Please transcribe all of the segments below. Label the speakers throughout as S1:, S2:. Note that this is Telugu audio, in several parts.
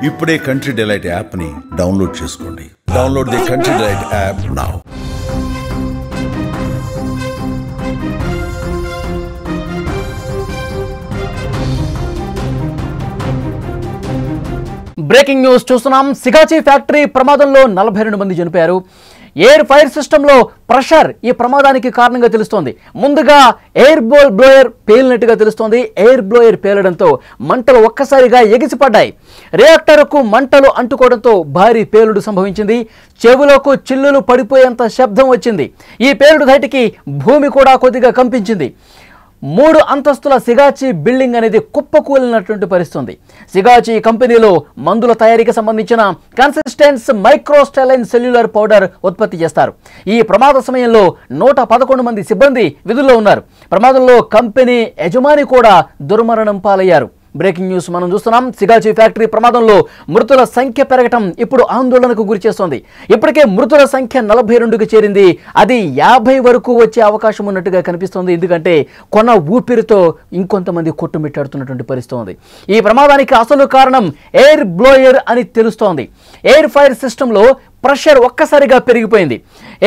S1: ఇప్పుడే కంట్రీ డిలైట్ యాప్ని డౌన్లోడ్ చేసుకోండి. Download the country delight app now.
S2: Breaking news చూస్తున్నాం. సిగాచి ఫ్యాక్టరీ ప్రమాదంలో 42 మంది చనిపోయారు. ఎయిర్ ఫైర్ సిస్టంలో ప్రెషర్ ఈ ప్రమాదానికి కారణంగా తెలుస్తోంది. ముందుగా ఎయిర్ బ్లోయర్ పేలినట్టుగా తెలుస్తోంది. ఎయిర్ బ్లోయర్ పేలడంతో మంటలు ఒక్కసారిగా ఎగిసిపడ్డాయి. రియాక్టర్కు మంటలు అంటుకోవడంతో భారీ పేలుడు సంభవించింది. చెవులకు చిల్లులు పడిపోయేంత శబ్దం వచ్చింది. ఈ పేలుడు ధాటికి భూమి కూడా కొద్దిగా కంపించింది. 3 అంతస్తుల సిగాచి బిల్డింగ్ అనేది కుప్పకూలినటువంటి పరిస్థితి. సిగాచి కంపెనీలో మందుల తయారీకి సంబంధించిన కన్సిస్టెన్స్ మైక్రోస్టెలైన్ సెల్యులర్ పౌడర్ ఉత్పత్తి చేస్తారు. ఈ ప్రమాద సమయంలో 111 మంది సిబ్బంది విధుల్లో ఉన్నారు. ప్రమాదంలో కంపెనీ యజమాని కూడా దుర్మరణం పాలయ్యారు. బ్రేకింగ్ న్యూస్ మనం చూస్తున్నాం. సిగాచి ఫ్యాక్టరీ ప్రమాదంలో మృతుల సంఖ్య పెరగటం ఇప్పుడు ఆందోళనకు గురిచేస్తోంది. ఇప్పటికే మృతుల సంఖ్య 42కి చేరింది. అది 50 వరకు వచ్చే అవకాశం ఉన్నట్టుగా కనిపిస్తోంది. ఎందుకంటే కొన ఊపిరితో ఇంకొంతమంది కొట్టుమిట్టాడుతున్నటువంటి పరిస్థితి ఉంది. ఈ ప్రమాదానికి అసలు కారణం ఎయిర్ బ్లోయర్ అని తెలుస్తోంది. ఎయిర్ ఫైర్ సిస్టంలో ప్రెషర్ ఒక్కసారిగా పెరిగిపోయింది.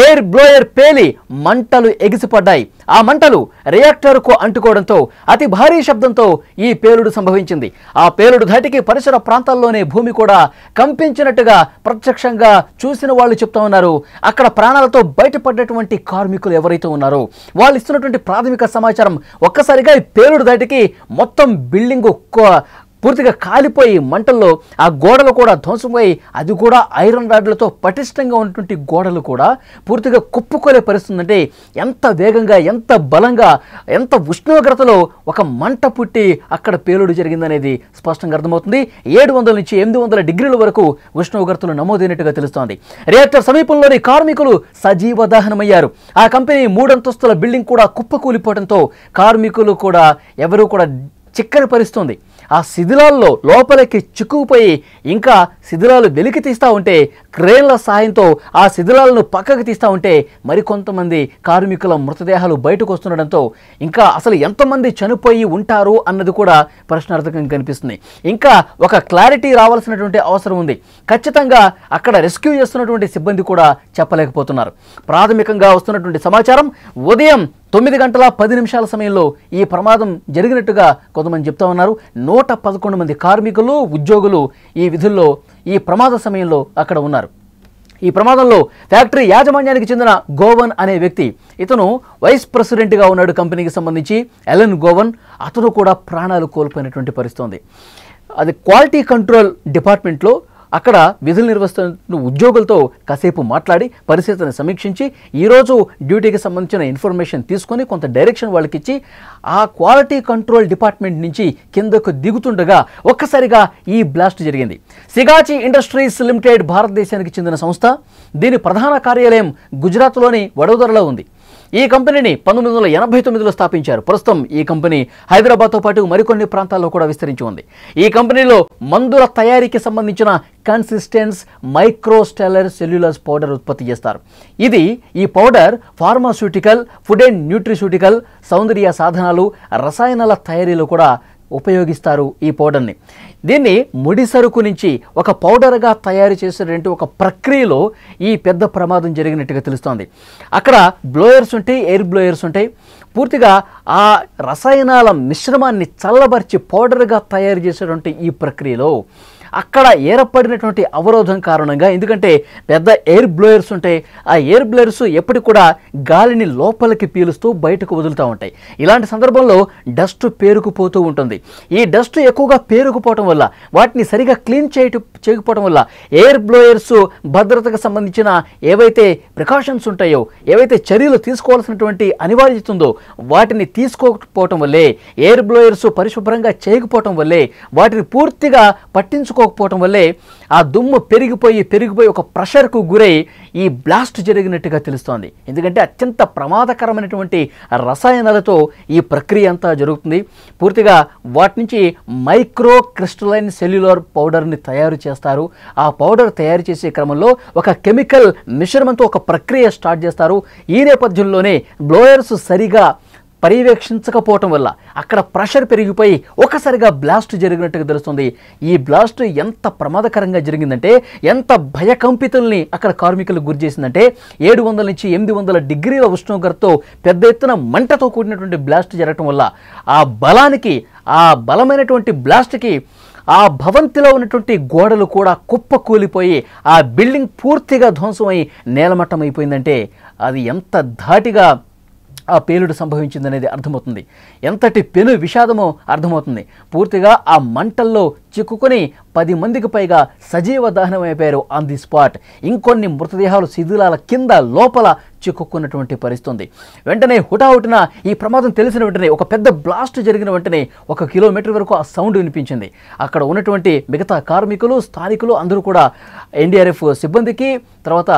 S2: ఎయిర్ బ్లోయర్ పేలి మంటలు ఎగిసిపడ్డాయి. ఆ మంటలు రియాక్టర్కు అంటుకోవడంతో అతి భారీ శబ్దంతో ఈ పేలుడు సంభవించింది. ఆ పేలుడు ధాటికి పరిసర ప్రాంతాల్లోనే భూమి కూడా కంపించినట్టుగా ప్రత్యక్షంగా చూసిన వాళ్ళు చెప్తా ఉన్నారు. అక్కడ ప్రాణాలతో బయటపడ్డటువంటి కార్మికులు ఎవరైతే ఉన్నారో వాళ్ళు ఇస్తున్నటువంటి ప్రాథమిక సమాచారం ఒక్కసారిగా ఈ పేలుడు ధాటికి మొత్తం బిల్డింగ్ పూర్తిగా కాలిపోయి మంటల్లో ఆ గోడలు కూడా ధ్వంసమై, అది కూడా ఐరన్ రాడ్లతో పటిష్టంగా ఉన్నటువంటి గోడలు కూడా పూర్తిగా కుప్పుకోలే పరిస్థితి. అంటే ఎంత వేగంగా, ఎంత బలంగా, ఎంత ఉష్ణోగ్రతలో ఒక మంట పుట్టి అక్కడ పేలుడు జరిగిందనేది స్పష్టంగా అర్థమవుతుంది. 700 నుంచి 800 డిగ్రీల వరకు ఉష్ణోగ్రతలు నమోదైనట్టుగా తెలుస్తోంది. రియాక్టర్ సమీపంలోని కార్మికులు సజీవ దహనమయ్యారు. ఆ కంపెనీ 3 అంతస్తుల బిల్డింగ్ కూడా కుప్పకూలిపోవడంతో కార్మికులు కూడా ఎవరూ కూడా చిక్కని పరిస్థితుంది. ఆ శిథిలాల్లో లోపలికి చిక్కుకుపోయి ఇంకా శిథిలాలు వెలికి తీస్తూ ఉంటే, క్రేన్ల సాయంతో ఆ శిథిలాలను పక్కకు తీస్తూ ఉంటే మరికొంతమంది కార్మికుల మృతదేహాలు బయటకు వస్తుండడంతో ఇంకా అసలు ఎంతమంది చనిపోయి ఉంటారు అన్నది కూడా ప్రశ్నార్థకంగా కనిపిస్తుంది. ఇంకా ఒక క్లారిటీ రావాల్సినటువంటి అవసరం ఉంది. ఖచ్చితంగా అక్కడ రెస్క్యూ చేస్తున్నటువంటి సిబ్బంది కూడా చెప్పలేకపోతున్నారు. ప్రాథమికంగా వస్తున్నటువంటి సమాచారం ఉదయం 9:10 సమయంలో ఈ ప్రమాదం జరిగినట్టుగా కొంతమంది చెప్తా ఉన్నారు. 111 మంది కార్మికులు, ఉద్యోగులు ఈ విధుల్లో ఈ ప్రమాద సమయంలో అక్కడ ఉన్నారు. ఈ ప్రమాదంలో ఫ్యాక్టరీ యాజమాన్యానికి చెందిన గోవన్ అనే వ్యక్తి, ఇతను వైస్ ప్రెసిడెంట్గా ఉన్నాడు కంపెనీకి సంబంధించి, ఎలన్ గోవన్. అతను కూడా ప్రాణాలు కోల్పోయినటువంటి పరిస్థితి ఉంది. అది క్వాలిటీ కంట్రోల్ డిపార్ట్మెంట్లో అక్కడ విధులు నిర్వహిస్తున్న ఉద్యోగులతో కాసేపు మాట్లాడి పరిస్థితిని సమీక్షించి ఈరోజు డ్యూటీకి సంబంధించిన ఇన్ఫర్మేషన్ తీసుకొని కొంత డైరెక్షన్ వాళ్ళకి ఇచ్చి ఆ క్వాలిటీ కంట్రోల్ డిపార్ట్మెంట్ నుంచి కిందకు దిగుతుండగా ఒక్కసారిగా ఈ బ్లాస్ట్ జరిగింది. సిగాచి ఇండస్ట్రీస్ లిమిటెడ్ భారతదేశానికి చెందిన సంస్థ. దీని ప్రధాన కార్యాలయం గుజరాత్లోని వడోదరలో ఉంది. ఈ కంపెనీని 1989లో స్థాపించారు. ప్రస్తుతం ఈ కంపెనీ హైదరాబాద్తో పాటు మరికొన్ని ప్రాంతాల్లో కూడా విస్తరించి ఉంది. ఈ కంపెనీలో మందుల తయారీకి సంబంధించిన కన్సిస్టెన్స్ మైక్రోస్టెలర్ సెల్యులర్ పౌడర్ ఉత్పత్తి చేస్తారు. ఈ పౌడర్ ఫార్మాస్యూటికల్, ఫుడ్ అండ్ న్యూట్రిస్యూటికల్, సౌందర్య సాధనాలు, రసాయనాల తయారీలో కూడా ఉపయోగిస్తారు ఈ పౌడర్ని. దీన్ని ముడి సరుకు నుంచి ఒక పౌడర్గా తయారు చేసేటువంటి ఒక ప్రక్రియలో ఈ పెద్ద ప్రమాదం జరిగినట్టుగా తెలుస్తోంది. అక్కడ బ్లోయర్స్ ఉంటాయి, ఎయిర్ బ్లోయర్స్ ఉంటాయి. పూర్తిగా ఆ రసాయనాల మిశ్రమాన్ని చల్లబరిచి పౌడర్గా తయారు చేసేటువంటి ఈ ప్రక్రియలో అక్కడ ఏర్పడినటువంటి అవరోధం కారణంగా, ఎందుకంటే పెద్ద ఎయిర్ బ్లోయర్స్ ఉంటాయి, ఆ ఎయిర్ బ్లోయర్స్ ఎప్పటికి కూడా గాలిని లోపలికి పీలుస్తూ బయటకు వదులుతూ ఉంటాయి. ఇలాంటి సందర్భంలో డస్ట్ పేరుకుపోతూ ఉంటుంది. ఈ డస్ట్ ఎక్కువగా పేరుకుపోవటం వల్ల, వాటిని సరిగా క్లీన్ చేయకపోవడం వల్ల ఎయిర్ బ్లోయర్స్ భద్రతకు సంబంధించిన ఏవైతే ప్రికాషన్స్ ఉంటాయో, ఏవైతే చర్యలు తీసుకోవాల్సినటువంటి అనివార్యత ఉందో వాటిని తీసుకోకపోవటం వల్లే, ఎయిర్ బ్లోయర్స్ పరిశుభ్రంగా చేయకపోవటం వల్లే, వాటిని పూర్తిగా పట్టించుకోకపోవటం వల్లే ఆ దుమ్ము పెరిగిపోయి ఒక ప్రెషర్కు గురై ఈ బ్లాస్ట్ జరిగినట్టుగా తెలుస్తోంది. ఎందుకంటే అత్యంత ప్రమాదకరమైనటువంటి రసాయనాలతో ఈ ప్రక్రియ అంతా జరుగుతుంది. పూర్తిగా వాటి నుంచి మైక్రో క్రిస్టలైన్ సెల్యులర్ పౌడర్ని తయారు చేస్తారు. ఆ పౌడర్ తయారు చేసే క్రమంలో ఒక కెమికల్ మిశ్రమంతో ఒక ప్రక్రియ స్టార్ట్ చేస్తారు. ఈ నేపథ్యంలోనే బ్లోయర్స్ సరిగా పర్యవేక్షించకపోవటం వల్ల అక్కడ ప్రెషర్ పెరిగిపోయి ఒకసారిగా బ్లాస్ట్ జరిగినట్టుగా తెలుస్తుంది. ఈ బ్లాస్ట్ ఎంత ప్రమాదకరంగా జరిగిందంటే, ఎంత భయకంపితుల్ని అక్కడ కార్మికులు గురి చేసిందంటే 700 నుంచి 800 డిగ్రీల ఉష్ణోగ్రతతో పెద్ద ఎత్తున మంటతో కూడినటువంటి బ్లాస్ట్ జరగటం వల్ల ఆ బలానికి, ఆ బలమైనటువంటి బ్లాస్ట్కి ఆ భవంతిలో ఉన్నటువంటి గోడలు కూడా కుప్పకూలిపోయి ఆ బిల్డింగ్ పూర్తిగా ధ్వంసమై నేలమట్టం అయిపోయిందంటే అది ఎంత ధాటిగా ఆ పేలుడు సంభవించిందనేది అర్థమవుతుంది. ఎంతటి పెను విషాదమో అర్థమవుతుంది. పూర్తిగా ఆ మంటల్లో చిక్కుకొని 10 మందికి పైగా సజీవ దహనం అయిపోయారు ఆన్ ది స్పాట్. ఇంకొన్ని మృతదేహాలు శిథిలాల కింద లోపల చిక్కుకున్నటువంటి పరిస్థితి. వెంటనే హుటాహుటిన ఈ ప్రమాదం తెలిసిన వెంటనే, ఒక పెద్ద బ్లాస్ట్ జరిగిన వెంటనే 1 కిలోమీటర్ వరకు ఆ సౌండ్ వినిపించింది. అక్కడ ఉన్నటువంటి మిగతా కార్మికులు, స్థానికులు అందరూ కూడా ఎన్డీఆర్ఎఫ్ సిబ్బందికి, తర్వాత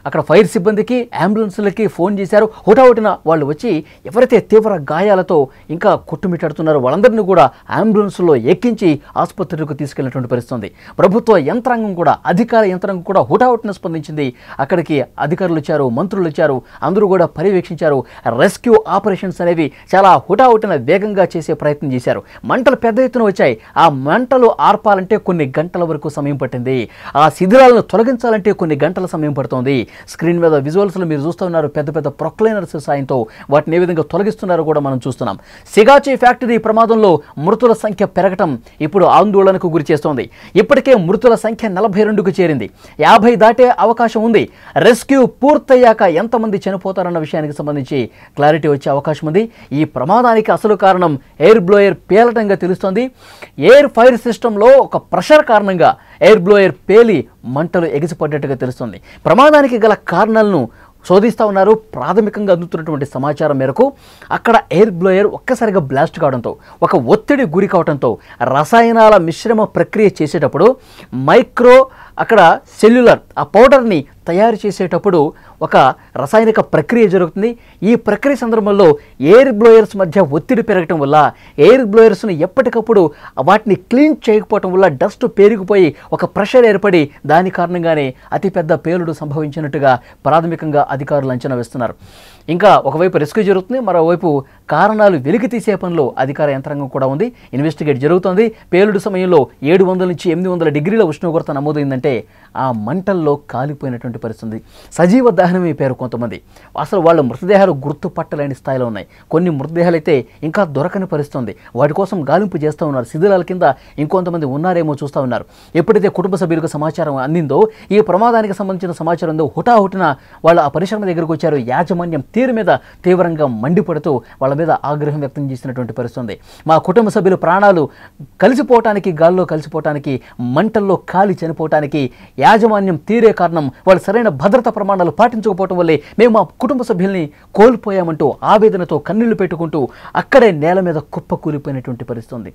S2: అక్కడ ఫైర్ సిబ్బందికి, అంబులెన్స్లకి ఫోన్ చేశారు. హుటాహుటిన వాళ్ళు వచ్చి ఎవరైతే తీవ్ర గాయాలతో ఇంకా కొట్టుమిట్టాడుతున్నారో వాళ్ళందరినీ కూడా అంబులెన్స్లో ఎక్కించి ఆసుపత్రికి తీసుకెళ్లినటువంటి పరిస్థితి. ప్రభుత్వ యంత్రాంగం కూడా, అధికార యంత్రాంగం కూడా హుటాహుటిన స్పందించింది. అక్కడికి అధికారులు వచ్చారు, మంత్రులు వచ్చారు, అందరూ కూడా పర్యవేక్షించారు. రెస్క్యూ ఆపరేషన్స్ అనేవి చాలా హుటాహుటిన వేగంగా చేసే ప్రయత్నం చేశారు. మంటలు పెద్ద ఎత్తున వచ్చాయి. ఆ మంటలు ఆర్పాలంటే కొన్ని గంటల వరకు సమయం పట్టింది. ఆ శిథిలాలను తొలగించాలంటే కొన్ని గంటల సమయం పడుతోంది. స్క్రీన్ మీద విజువల్స్లో మీరు చూస్తూ ఉన్నారు. పెద్ద పెద్ద ప్రొక్లైనర్స్ సాయంతో వాటిని ఏ విధంగా తొలగిస్తున్నారో కూడా మనం చూస్తున్నాం. సిగాచి ఫ్యాక్టరీ ప్రమాదంలో మృతుల సంఖ్య పెరగటం ఇప్పుడు ఆందోళనకు గురి చేస్తోంది. ఇప్పటికే మృతుల సంఖ్య 42కు చేరింది. 50 దాటే అవకాశం ఉంది. రెస్క్యూ పూర్తయ్యాక ఎంతమంది చనిపోతారన్న విషయానికి సంబంధించి క్లారిటీ వచ్చే అవకాశం ఉంది. ఈ ప్రమాదానికి అసలు కారణం ఎయిర్ బ్లోయర్ పేలటంగా తెలుస్తోంది. ఎయిర్ ఫైర్ సిస్టంలో ఒక ప్రెషర్ కారణంగా ఎయిర్ బ్లోయర్ పేలి మంటలు ఎగిసిపడ్డట్టుగా తెలుస్తుంది. ప్రమాదానికి గల కారణాలను శోధిస్తూ ఉన్నారు. ప్రాథమికంగా అందుతున్నటువంటి సమాచారం మేరకు అక్కడ ఎయిర్ బ్లోయర్ ఒక్కసారిగా బ్లాస్ట్ కావడంతో, ఒక ఒత్తిడి గురి కావడంతో రసాయనాల మిశ్రమ ప్రక్రియ చేసేటప్పుడు మైక్రో అక్కడ సెల్యులర్ ఆ పౌడర్ని తయారు చేసేటప్పుడు ఒక రసాయనిక ప్రక్రియ జరుగుతుంది. ఈ ప్రక్రియ సందర్భంలో ఎయిర్ బ్లోయర్స్ మధ్య ఒత్తిడి పెరగటం వల్ల, ఎయిర్ బ్లోయర్స్ను ఎప్పటికప్పుడు వాటిని క్లీన్ చేయకపోవటం వల్ల డస్ట్ పేరుకుపోయి ఒక ప్రెషర్ ఏర్పడి దాని కారణంగానే అతిపెద్ద పేలుడు సంభవించినట్టుగా ప్రాథమికంగా అధికారులు అంచనా వేస్తున్నారు. ఇంకా ఒకవైపు రెస్క్యూ జరుగుతుంది, మరోవైపు కారణాలు వెలికి తీసే పనిలో అధికార యంత్రాంగం కూడా ఉంది. ఇన్వెస్టిగేట్ జరుగుతోంది. పేలుడు సమయంలో 700 నుంచి 800 డిగ్రీల ఉష్ణోగ్రత నమోదైందంటే ఆ మంటల్లో కాలిపోయినటువంటి పరిస్థితి. సజీవ దహనం అయిపోయారు కొంతమంది. అసలు వాళ్ళ మృతదేహాలు గుర్తుపట్టలేని స్థాయిలో ఉన్నాయి. కొన్ని మృతదేహాలు అయితే ఇంకా దొరకని పరిస్థితి. వాటి కోసం గాలింపు చేస్తూ ఉన్నారు. శిథిలాల కింద ఇంకొంతమంది ఉన్నారేమో చూస్తూ ఉన్నారు. ఎప్పుడైతే కుటుంబ సభ్యులకు సమాచారం అందిందో, ఈ ప్రమాదానికి సంబంధించిన సమాచారం ఉందో, హుటాహుటిన వాళ్ళు ఆ పరిశ్రమ దగ్గరకు వచ్చారు. యాజమాన్యం తీరు మీద తీవ్రంగా మండిపడుతూ వాళ్ళ మీద ఆగ్రహం వ్యక్తం చేసినటువంటి పరిస్థితి. మా కుటుంబ సభ్యులు ప్రాణాలు కలిసిపోవటానికి, గాల్లో కలిసిపోవటానికి, మంటల్లో కాలి చనిపోవటానికి యాజమాన్యం తీరే కారణం. వాళ్ళు సరైన భద్రతా ప్రమాణాలు పాటించకపోవటం వల్లే మేము మా కుటుంబ సభ్యుల్ని కోల్పోయామంటూ ఆవేదనతో కన్నీళ్లు పెట్టుకుంటూ అక్కడే నేల మీద కుప్పకూలిపోయినటువంటి పరిస్థితి.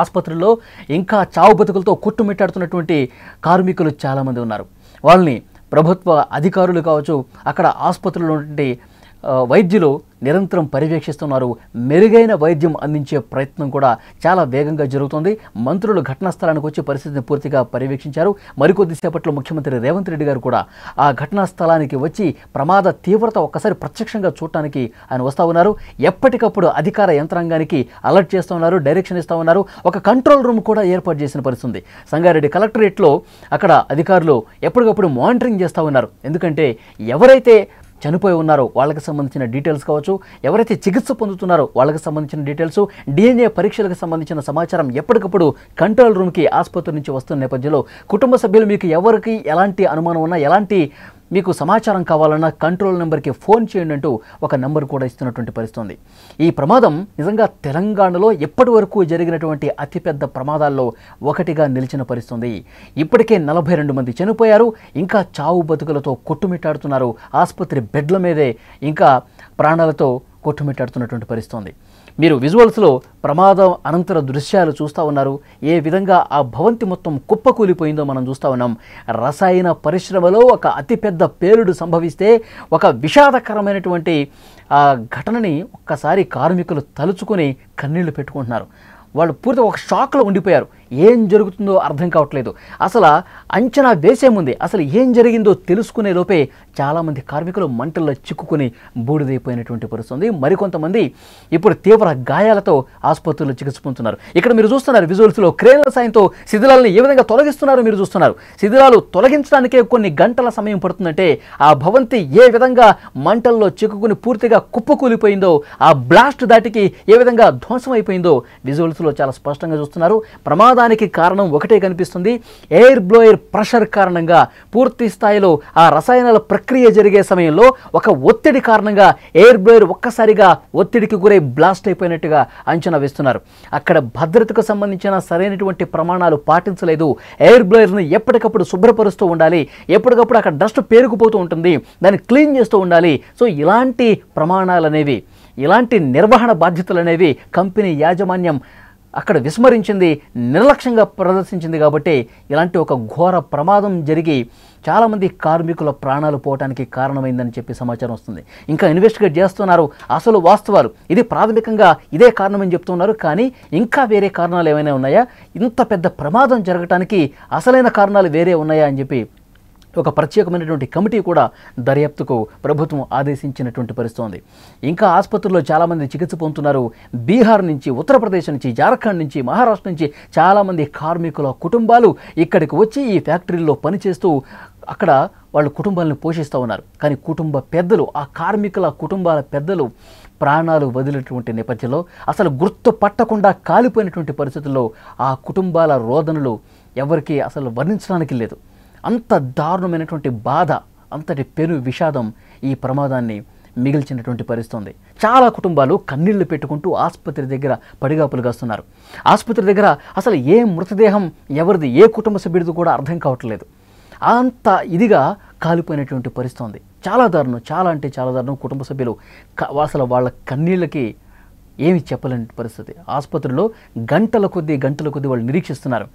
S2: ఆసుపత్రుల్లో ఇంకా చావు బతుకులతో కొట్టుమిట్టాడుతున్నటువంటి కార్మికులు చాలామంది ఉన్నారు. వాళ్ళని ప్రభుత్వ అధికారులు కావచ్చు, అక్కడ ఆసుపత్రుల్లో ఉన్నటువంటి వైద్యులు నిరంతరం పర్యవేక్షిస్తున్నారు. మెరుగైన వైద్యం అందించే ప్రయత్నం కూడా చాలా వేగంగా జరుగుతుంది. మంత్రులు ఘటనా స్థలానికి వచ్చి పరిస్థితిని పూర్తిగా పర్యవేక్షించారు. మరికొద్దిసేపట్లో ముఖ్యమంత్రి రేవంత్ రెడ్డి గారు కూడా ఆ ఘటనా స్థలానికి వచ్చి ప్రమాద తీవ్రత ఒక్కసారి ప్రత్యక్షంగా చూడటానికి ఆయన వస్తూ ఉన్నారు. ఎప్పటికప్పుడు అధికార యంత్రాంగానికి అలర్ట్ చేస్తూ ఉన్నారు, డైరెక్షన్ ఇస్తూ ఉన్నారు. ఒక కంట్రోల్ రూమ్ కూడా ఏర్పాటు చేసిన పరిస్థితి. సంగారెడ్డి కలెక్టరేట్లో అక్కడ అధికారులు ఎప్పటికప్పుడు మానిటరింగ్ చేస్తూ ఉన్నారు. ఎందుకంటే ఎవరైతే చనిపోయి ఉన్నారో వాళ్ళకి సంబంధించిన డీటెయిల్స్ కావచ్చు, ఎవరైతే చికిత్స పొందుతున్నారో వాళ్ళకి సంబంధించిన డీటెయిల్స్, DNA పరీక్షలకు సంబంధించిన సమాచారం ఎప్పటికప్పుడు కంట్రోల్ రూమ్కి ఆసుపత్రి నుంచి వస్తున్న నేపథ్యంలో కుటుంబ సభ్యులు మీకు ఎవరికి ఎలాంటి అనుమానం ఉన్నా, ఎలాంటి మీకు సమాచారం కావాలన్నా కంట్రోల్ నెంబర్కి ఫోన్ చేయండి అంటూ ఒక నెంబర్ కూడా ఇస్తున్నటువంటి పరిస్థితి. ఈ ప్రమాదం నిజంగా తెలంగాణలో ఎప్పటి వరకు జరిగినటువంటి అతిపెద్ద ప్రమాదాల్లో ఒకటిగా నిలిచిన పరిస్థితి. ఇప్పటికే 42 మంది చనిపోయారు. ఇంకా చావు బతుకులతో కొట్టుమిట్టాడుతున్నారు. ఆసుపత్రి బెడ్ల మీదే ఇంకా ప్రాణాలతో కొట్టుమిట్టాడుతున్నటువంటి పరిస్థితి. మీరు విజువల్స్లో ప్రమాదం అనంతర దృశ్యాలు చూస్తూ ఉన్నారు. ఏ విధంగా ఆ భవంతి మొత్తం కుప్పకూలిపోయిందో మనం చూస్తూ ఉన్నాం. రసాయన పరిశ్రమలో ఒక అతిపెద్ద పేలుడు సంభవిస్తే ఒక విషాదకరమైనటువంటి ఆ ఘటనని ఒక్కసారి కార్మికులు తలుచుకొని కన్నీళ్లు పెట్టుకుంటున్నారు. వాళ్ళు పూర్తిగా ఒక షాక్లో ఉండిపోయారు. ఏం జరుగుతుందో అర్థం కావట్లేదు. అసలు అంచనా వేసే ముందే అసలు ఏం జరిగిందో తెలుసుకునే లోపే చాలామంది కార్మికులు మంటల్లో చిక్కుకుని బూడిదైపోయినటువంటి పరిస్థితుంది. మరికొంతమంది ఇప్పుడు తీవ్ర గాయాలతో ఆసుపత్రుల్లో చికిత్స పొందుతున్నారు. ఇక్కడ మీరు చూస్తున్నారు విజువల్స్లో క్రేన్ల సాయంతో శిథిలాలను ఏ విధంగా తొలగిస్తున్నారో మీరు చూస్తున్నారు. శిథిలాలు తొలగించడానికే కొన్ని గంటల సమయం పడుతుందంటే ఆ భవంతి ఏ విధంగా మంటల్లో చిక్కుకుని పూర్తిగా కుప్పకూలిపోయిందో, ఆ బ్లాస్ట్ దాటికి ఏ విధంగా ధ్వంసం అయిపోయిందో విజువల్స్లో చాలా స్పష్టంగా చూస్తున్నారు. ప్రమాదానికి కారణం ఒకటే కనిపిస్తుంది. ఎయిర్ బ్లోయర్ ప్రెషర్ కారణంగా పూర్తి స్థాయిలో ఆ రసాయనాల ప్రక్రియ జరిగే సమయంలో ఒక ఒత్తిడి కారణంగా ఎయిర్ బ్లోయర్ ఒక్కసారిగా ఒత్తిడికి గురై బ్లాస్ట్ అయిపోయినట్టుగా అంచనా వేస్తున్నారు. అక్కడ భద్రతకు సంబంధించిన సరైనటువంటి ప్రమాణాలు పాటించలేదు. ఎయిర్ బ్లోయర్ను ఎప్పటికప్పుడు శుభ్రపరుస్తూ ఉండాలి, ఎప్పటికప్పుడు అక్కడ డస్ట్ పేరుకుపోతూ ఉంటుంది, దాన్ని క్లీన్ చేస్తూ ఉండాలి. సో ఇలాంటి ప్రమాణాలు అనేవి, ఇలాంటి నిర్వహణ బాధ్యతలు అనేవి కంపెనీ యాజమాన్యం అక్కడ విస్మరించింది, నిర్లక్ష్యంగా ప్రదర్శించింది. కాబట్టి ఇలాంటి ఒక ఘోర ప్రమాదం జరిగి చాలామంది కార్మికుల ప్రాణాలు పోవటానికి కారణమైందని చెప్పి సమాచారం వస్తుంది. ఇంకా ఇన్వెస్టిగేట్ చేస్తున్నారు. అసలు వాస్తవాలు ఇది ప్రాథమికంగా ఇదే కారణమని చెప్తున్నారు. కానీ ఇంకా వేరే కారణాలు ఏమైనా ఉన్నాయా, ఇంత పెద్ద ప్రమాదం జరగటానికి అసలైన కారణాలు వేరే ఉన్నాయా అని చెప్పి ఒక ప్రత్యేకమైనటువంటి కమిటీ కూడా దర్యాప్తుకు ప్రభుత్వం ఆదేశించినటువంటి పరిస్థితి ఉంది. ఇంకా ఆసుపత్రుల్లో చాలామంది చికిత్స పొందుతున్నారు. బీహార్ నుంచి, ఉత్తరప్రదేశ్ నుంచి, జార్ఖండ్ నుంచి, మహారాష్ట్ర నుంచి చాలామంది కార్మికుల కుటుంబాలు ఇక్కడికి వచ్చి ఈ ఫ్యాక్టరీల్లో పనిచేస్తూ అక్కడ వాళ్ళ కుటుంబాలను పోషిస్తూ ఉన్నారు. కానీ కుటుంబ పెద్దలు, ఆ కార్మికుల కుటుంబాల పెద్దలు ప్రాణాలు వదిలేటువంటి నేపథ్యంలో అసలు గుర్తుపట్టకుండా కాలిపోయినటువంటి పరిస్థితుల్లో ఆ కుటుంబాల రోదనలు ఎవరికి అసలు వర్ణించడానికి లేదు. అంత దారుణమైనటువంటి బాధ, అంతటి పెను విషాదం ఈ ప్రమాదాన్ని మిగిల్చినటువంటి పరిస్థితి ఉంది. చాలా కుటుంబాలు కన్నీళ్లు పెట్టుకుంటూ ఆసుపత్రి దగ్గర పడిగాపులు కాస్తున్నారు. ఆసుపత్రి దగ్గర అసలు ఏ మృతదేహం ఎవరిది, ఏ కుటుంబ సభ్యుడిది కూడా అర్థం కావట్లేదు. అంత ఇదిగా కాలిపోయినటువంటి పరిస్థితి ఉంది. చాలా దారుణం, చాలా అంటే చాలా దారుణం. కుటుంబ సభ్యులు అసలు వాళ్ళ కన్నీళ్ళకి ఏమి చెప్పలేని పరిస్థితి. ఆసుపత్రిలో గంటల కొద్దీ వాళ్ళు నిరీక్షిస్తున్నారు.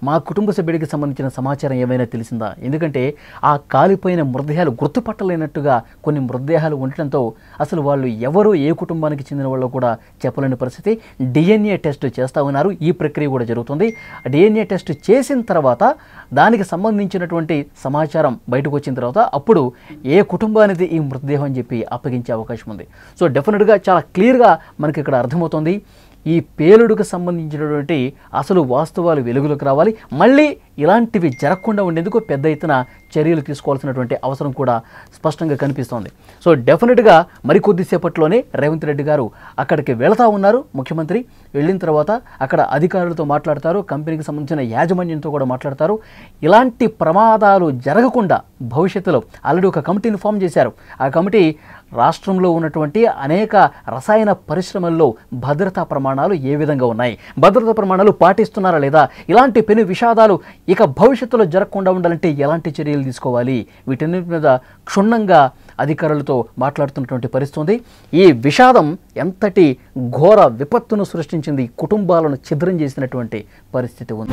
S2: మా కుటుంబ సభ్యుడికి సంబంధించిన సమాచారం ఏమైనా తెలిసిందా? ఎందుకంటే ఆ కాలిపోయిన మృతదేహాలు గుర్తుపట్టలేనట్టుగా కొన్ని మృతదేహాలు ఉండటంతో అసలు వాళ్ళు ఎవరు, ఏ కుటుంబానికి చెందిన వాళ్ళు కూడా చెప్పలేని పరిస్థితి. డిఎన్ఏ టెస్ట్ చేస్తూ ఉన్నారు. ఈ ప్రక్రియ కూడా జరుగుతుంది. డిఎన్ఏ టెస్ట్ చేసిన తర్వాత దానికి సంబంధించినటువంటి సమాచారం బయటకు వచ్చిన తర్వాత అప్పుడు ఏ కుటుంబానిది ఈ మృతదేహం అని చెప్పి అప్పగించే అవకాశం ఉంది. సో డెఫినెట్గా చాలా క్లియర్గా మనకి ఇక్కడ అర్థమవుతుంది. ఈ పేలుడుకు సంబంధించినటువంటి అసలు వాస్తవాలు వెలుగులోకి రావాలి. మళ్ళీ ఇలాంటివి జరగకుండా ఉండేందుకు పెద్ద ఎత్తున చర్యలు తీసుకోవాల్సినటువంటి అవసరం కూడా స్పష్టంగా కనిపిస్తోంది. సో డెఫినెట్గా మరికొద్దిసేపట్లోనే రేవంత్ రెడ్డి గారు అక్కడికి వెళతా ఉన్నారు. ముఖ్యమంత్రి వెళ్ళిన తర్వాత అక్కడ అధికారులతో మాట్లాడతారు, కంపెనీకి సంబంధించిన యాజమాన్యంతో కూడా మాట్లాడతారు. ఇలాంటి ప్రమాదాలు జరగకుండా భవిష్యత్తులో ఆల్రెడీ ఒక కమిటీని ఫామ్ చేశారు. ఆ కమిటీ రాష్ట్రంలో ఉన్నటువంటి అనేక రసాయన పరిశ్రమల్లో భద్రతా ప్రమాణాలు ఏ విధంగా ఉన్నాయి, భద్రతా ప్రమాణాలు పాటిస్తున్నారా లేదా, ఇలాంటి పెను విషాదాలు ఇక భవిష్యత్తులో జరగకుండా ఉండాలంటే ఎలాంటి చర్యలు తీసుకోవాలి, వీటన్నిటి మీద క్షుణ్ణంగా అధికారులతో మాట్లాడుతున్నటువంటి పరిస్థితి. ఈ విషాదం ఎంతటి ఘోర విపత్తును సృష్టించింది, కుటుంబాలను ఛిద్రం చేసినటువంటి పరిస్థితి ఉంది.